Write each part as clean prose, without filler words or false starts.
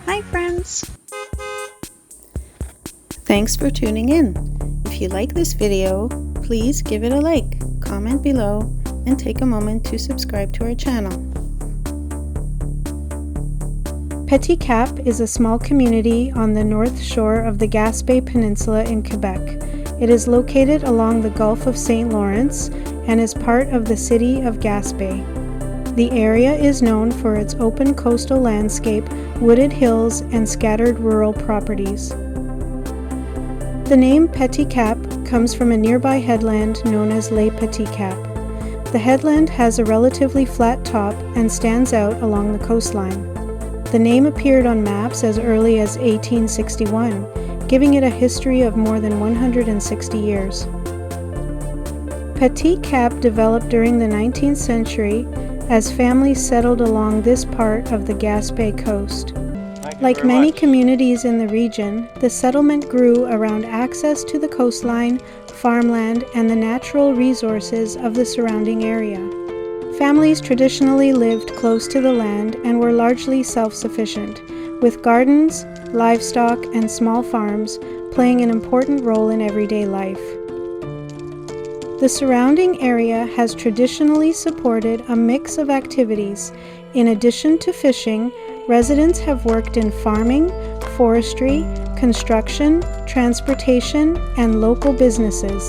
Hi friends! Thanks for tuning in. If you like this video, please give it a like, comment below, and take a moment to subscribe to our channel. Petit-Cap is a small community on the north shore of the Gaspé Peninsula in Quebec. It is located along the Gulf of St. Lawrence and is part of the city of Gaspé. The area is known for its open coastal landscape, wooded hills, and scattered rural properties. The name Petit-Cap comes from a nearby headland known as Petit-Cap. The headland has a relatively flat top and stands out along the coastline. The name appeared on maps as early as 1861, giving it a history of more than 160 years. Petit-Cap developed during the 19th century as families settled along this part of the Gaspé coast. Like many communities in the region, the settlement grew around access to the coastline, farmland, and the natural resources of the surrounding area. Families traditionally lived close to the land and were largely self-sufficient, with gardens, livestock, and small farms playing an important role in everyday life. The surrounding area has traditionally supported a mix of activities. In addition to fishing, residents have worked in farming, forestry, construction, transportation, and local businesses.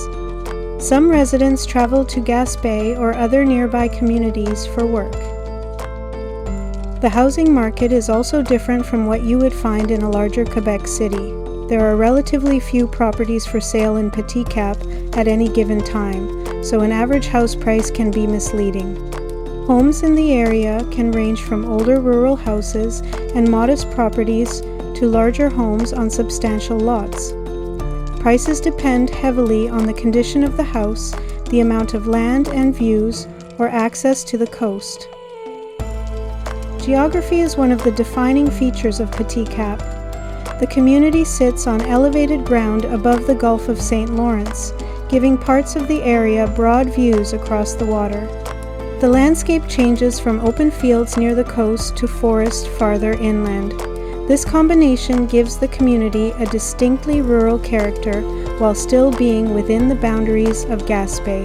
Some residents travel to Gaspé or other nearby communities for work. The housing market is also different from what you would find in a larger Quebec city. There are relatively few properties for sale in Petit-Cap at any given time, so an average house price can be misleading. Homes in the area can range from older rural houses and modest properties to larger homes on substantial lots. Prices depend heavily on the condition of the house, the amount of land and views, or access to the coast. Geography is one of the defining features of Petit-Cap. The community sits on elevated ground above the Gulf of St. Lawrence, giving parts of the area broad views across the water. The landscape changes from open fields near the coast to forest farther inland. This combination gives the community a distinctly rural character while still being within the boundaries of Gaspé.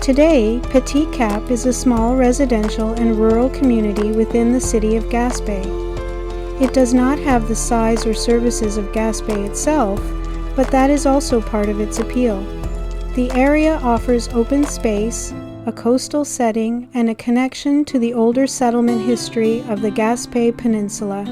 Today, Petit-Cap is a small residential and rural community within the city of Gaspé. It does not have the size or services of Gaspé itself, but that is also part of its appeal. The area offers open space, a coastal setting, and a connection to the older settlement history of the Gaspé Peninsula.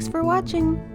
Thanks for watching!